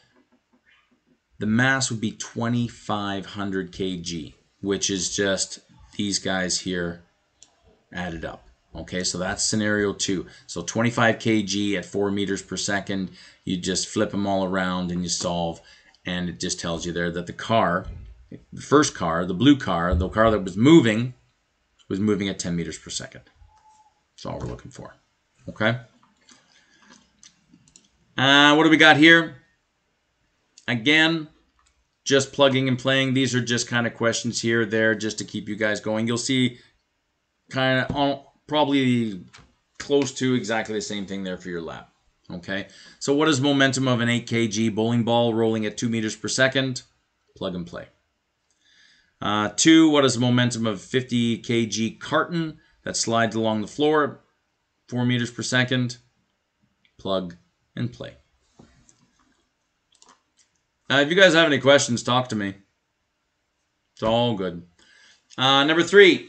the mass would be 2,500 kg, which is just these guys here added up. Okay, so that's scenario 2. So 25 kg at 4 meters per second, you just flip them all around and you solve, and it just tells you there that the car, the first car, the blue car, the car that was moving at 10 meters per second. That's all we're looking for. Okay? What do we got here? Again, just plugging and playing. These are just kind of questions here, there, just to keep you guys going. You'll see kind of probably close to exactly the same thing there for your lab. Okay, so what is momentum of an 8 kg bowling ball rolling at 2 meters per second? Plug and play. 2, what is the momentum of 50 kg carton that slides along the floor? 4 meters per second. Plug and play. If you guys have any questions, talk to me. It's all good. Number 3.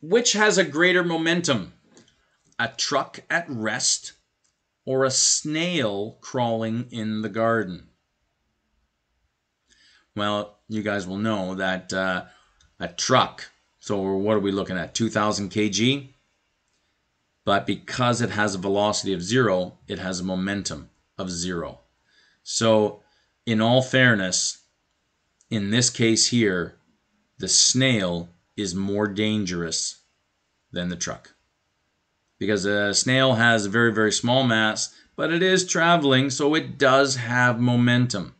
Which has a greater momentum? A truck at rest or a snail crawling in the garden? Well, you guys will know that a truck, so what are we looking at? 2,000 kg? But because it has a velocity of 0, it has a momentum of 0. So, in all fairness, in this case here, the snail is more dangerous than the truck. Because a snail has a very, very small mass, but it is traveling, so it does have momentum.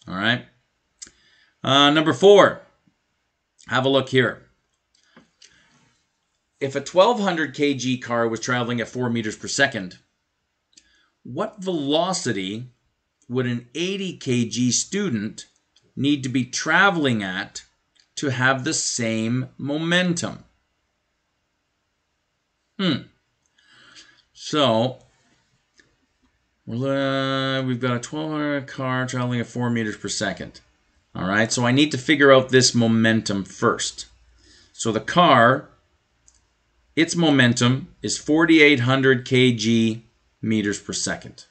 All right? Number 4, have a look here. If a 1,200 kg car was traveling at 4 meters per second, what velocity would an 80 kg student need to be traveling at to have the same momentum? So, we've got a 1,200 car traveling at 4 meters per second. All right, so I need to figure out this momentum first. So the car its momentum is 4,800 kg meters per second.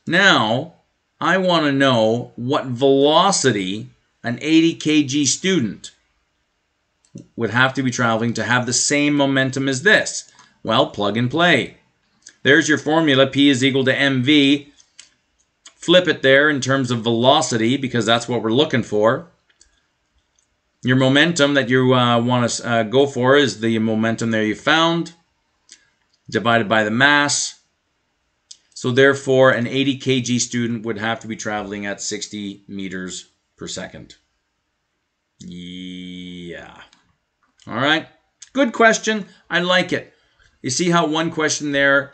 Now, I want to know what velocity an 80 kg student would have to be traveling to have the same momentum as this. Well, plug and play. There's your formula. P is equal to mv. Flip it there in terms of velocity because that's what we're looking for. Your momentum that you want to go for is the momentum there you found, divided by the mass. So therefore, an 80 kg student would have to be traveling at 60 meters per second. Yeah. All right. Good question. I like it. You see how one question there,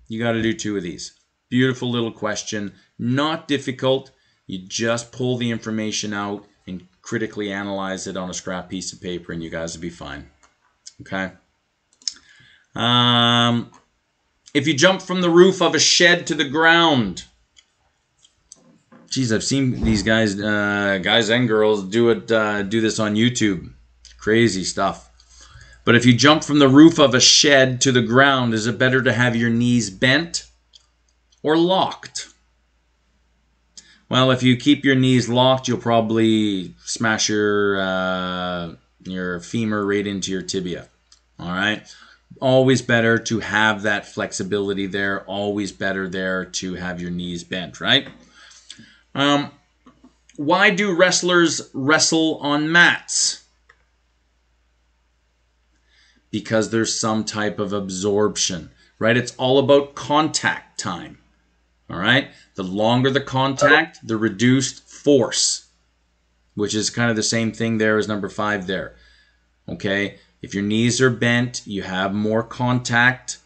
you got to do two of these. Beautiful little question. Not difficult. You just pull the information out and critically analyze it on a scrap piece of paper and you guys will be fine. Okay. If you jump from the roof of a shed to the ground. Geez, I've seen these guys and girls do this on YouTube. Crazy stuff. But if you jump from the roof of a shed to the ground, is it better to have your knees bent or locked? Well, if you keep your knees locked, you'll probably smash your femur right into your tibia. All right? Always better to have that flexibility there. Always better there to have your knees bent, right? Why do wrestlers wrestle on mats? Because there's some type of absorption, right? It's all about contact time. All right? The longer the contact, the reduced force, which is kind of the same thing there as number 5 there. Okay? If your knees are bent, you have more contact,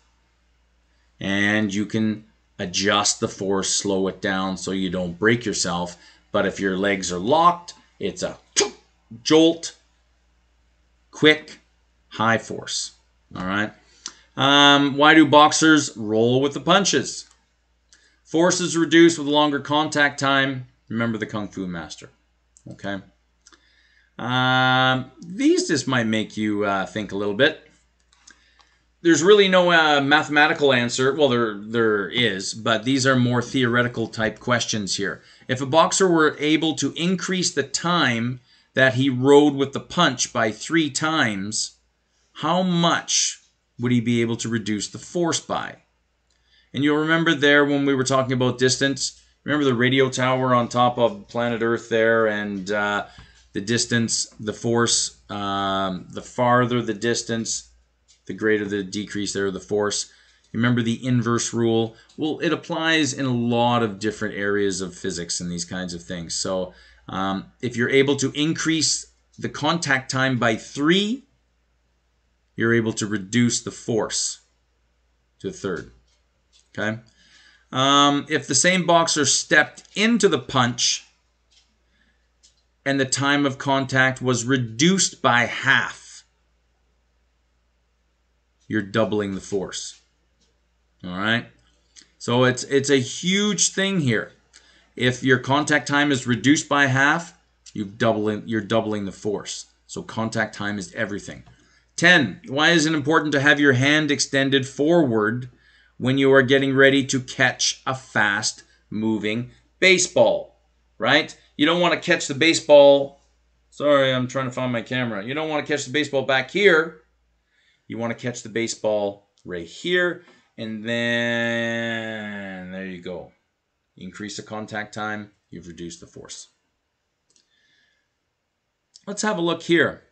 and you can adjust the force, slow it down so you don't break yourself. But if your legs are locked, it's a jolt, quick, high force. All right? Why do boxers roll with the punches? Force is reduced with longer contact time. Remember the Kung Fu master. Okay. These just might make you think a little bit. There's really no mathematical answer. Well, there is, but these are more theoretical type questions here. If a boxer were able to increase the time that he rode with the punch by 3 times, how much would he be able to reduce the force by? And you'll remember there when we were talking about distance, remember the radio tower on top of planet Earth there, and the distance, the force, the farther the distance, the greater the decrease there of the force. Remember the inverse rule? Well, it applies in a lot of different areas of physics and these kinds of things. So if you're able to increase the contact time by 3, you're able to reduce the force to a third. Okay? If the same boxer stepped into the punch and the time of contact was reduced by half, you're doubling the force. All right? So it's a huge thing here. If your contact time is reduced by half, you're doubling the force. So contact time is everything. 10. Why is it important to have your hand extended forward when you are getting ready to catch a fast-moving baseball, right? You don't want to catch the baseball. Sorry, I'm trying to find my camera. You don't want to catch the baseball back here. You want to catch the baseball right here, and then there you go. You increase the contact time, you've reduced the force. Let's have a look here.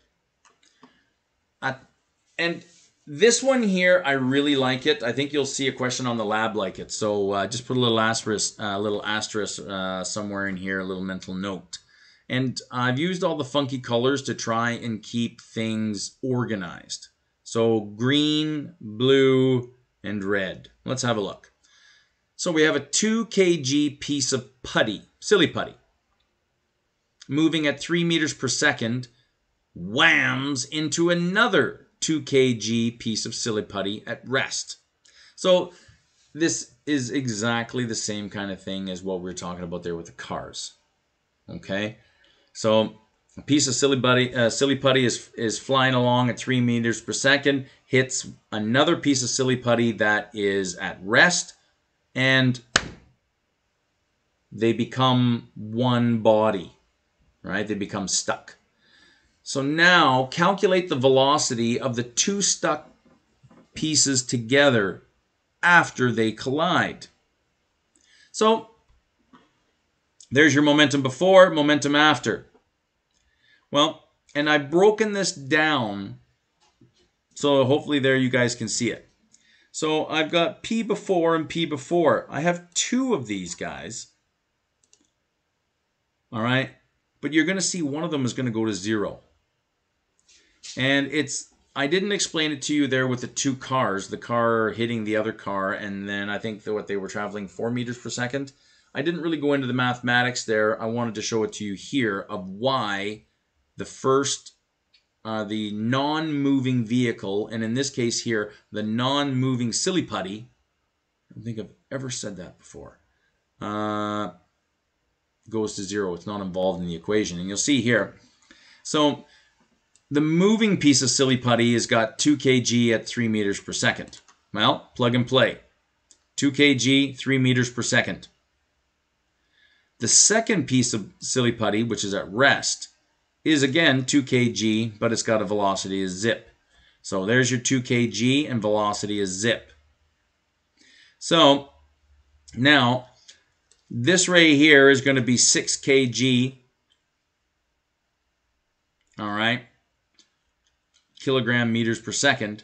And this one here, I really like it. I think you'll see a question on the lab like it. So just put a little asterisk somewhere in here, a little mental note. And I've used all the funky colors to try and keep things organized. So green, blue, and red. Let's have a look. So we have a 2 kg piece of putty, silly putty, moving at 3 meters per second, whams into another 2 kg piece of silly putty at rest. So this is exactly the same kind of thing as what we were talking about there with the cars. Okay? So A piece of silly putty is flying along at 3 meters per second, hits another piece of silly putty that is at rest, and they become one body, right? They become stuck. So now calculate the velocity of the two stuck pieces together after they collide. So there's your momentum before, momentum after. Well, and I've broken this down, so hopefully there you guys can see it. So I've got P before and P before. I have two of these guys. All right, but you're going to see one of them is going to go to 0. And I didn't explain it to you there with the two cars, the car hitting the other car, and then I think what they were traveling 4 meters per second. I didn't really go into the mathematics there. I wanted to show it to you here of why the first, the non-moving vehicle, and in this case here, the non-moving silly putty, I don't think I've ever said that before, goes to 0. It's not involved in the equation. And you'll see here. So the moving piece of silly putty has got 2 kg at 3 meters per second. Well, plug and play. 2 kg, 3 meters per second. The second piece of silly putty, which is at rest, is again 2 kg, but it's got a velocity of zip. So there's your 2 kg and velocity is zip. So now this ray here is going to be 6 kg, all right, kilogram meters per second.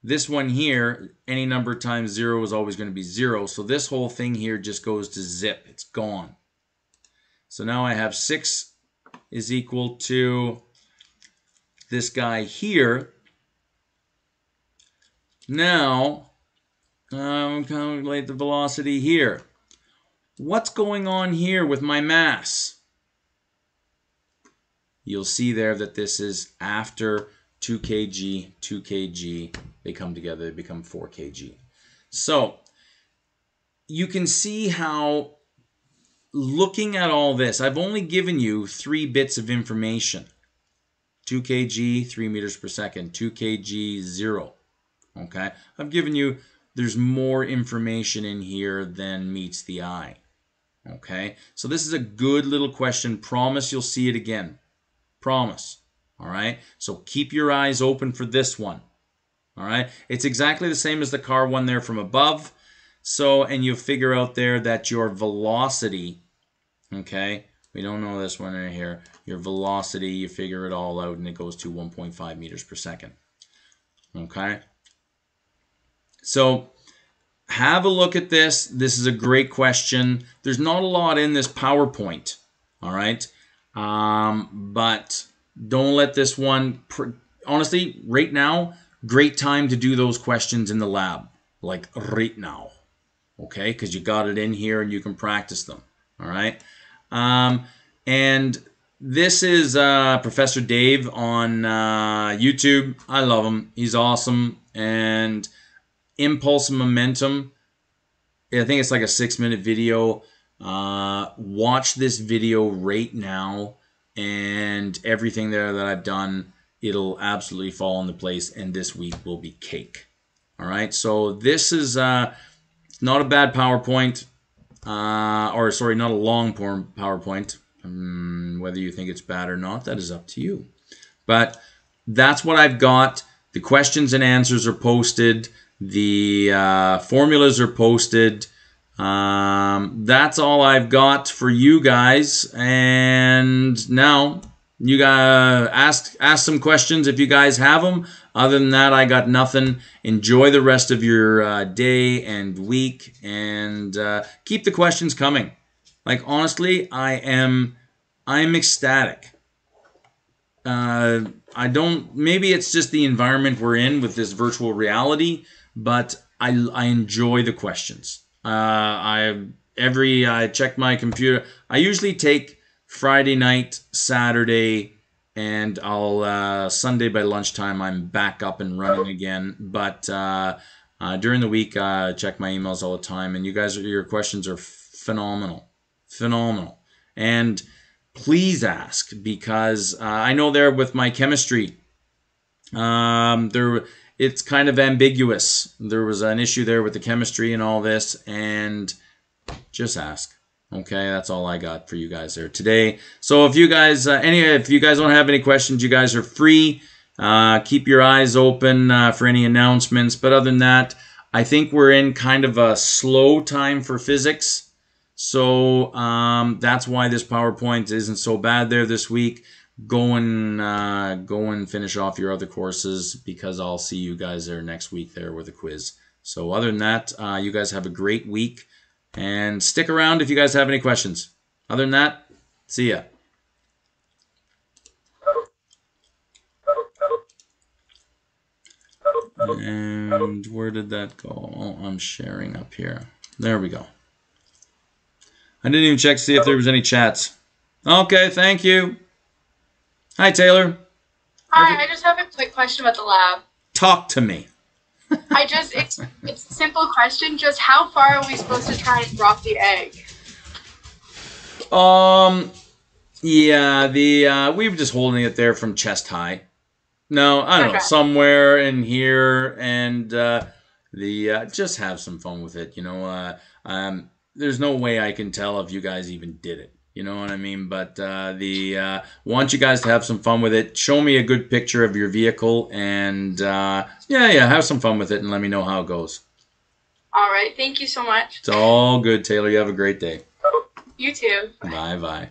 This one here, any number times 0 is always going to be 0. So this whole thing here just goes to zip. It's gone. So now I have 6 is equal to this guy here. Now, calculate the velocity here. What's going on here with my mass? You'll see there that this is after 2 kg, 2 kg. They come together, they become 4 kg. So you can see how, looking at all this, I've only given you 3 bits of information. 2 kg, 3 meters per second. 2 kg, 0. Okay? I've given you, there's more information in here than meets the eye. Okay? So this is a good little question. Promise you'll see it again. Promise. All right? So keep your eyes open for this one. All right? It's exactly the same as the car one there from above. So, and you'll figure out there that your velocity, okay, we don't know this one right here, your velocity, you figure it all out, and it goes to 1.5 meters per second. Okay? So, have a look at this. This is a great question. There's not a lot in this PowerPoint, all right? But don't let this one, honestly, right now, great time to do those questions in the lab, like right now, okay? Because you got it in here and you can practice them, all right? And this is Professor Dave on YouTube. I love him. He's awesome. And Impulse and Momentum, I think it's like a 6-minute video. Watch this video right now, and everything there that I've done, it'll absolutely fall into place, and this week will be cake. All right, so this is not a bad PowerPoint, or sorry, not a long PowerPoint. Whether you think it's bad or not, that is up to you. But that's what I've got. The questions and answers are posted. The formulas are posted. That's all I've got for you guys. And now you guys ask some questions if you guys have them. Other than that, I got nothing. Enjoy the rest of your day and week, and keep the questions coming. Like, honestly, I'm ecstatic. I don't, maybe it's just the environment we're in with this virtual reality, but I enjoy the questions. I check my computer. I usually take Friday night, Saturday, and I'll Sunday by lunchtime I'm back up and running again. But during the week, I check my emails all the time, and your questions are phenomenal, phenomenal. And please ask, because I know there with my chemistry, it's kind of ambiguous. There was an issue there with the chemistry and all this, and just ask. Okay, that's all I got for you guys there today. So if you guys don't have any questions, you guys are free. Keep your eyes open for any announcements. But other than that, I think we're in kind of a slow time for physics. So that's why this PowerPoint isn't so bad there this week. Go and finish off your other courses, because I'll see you guys there next week there with a quiz. So other than that, you guys have a great week. And stick around if you guys have any questions. Other than that, see ya. And where did that go? Oh, I'm sharing up here. There we go. I didn't even check to see if there was any chats. Okay, thank you. Hi, Taylor. Hi, I just have a quick question about the lab. Talk to me. It's a simple question. Just how far are we supposed to try and drop the egg? Yeah, we were just holding it there from chest high. No, I don't know, somewhere in here, and just have some fun with it. You know, there's no way I can tell if you guys even did it. You know what I mean? But want you guys to have some fun with it. Show me a good picture of your vehicle, and yeah, have some fun with it, and let me know how it goes. All right, thank you so much. It's all good, Taylor. You have a great day. You too. Bye-bye.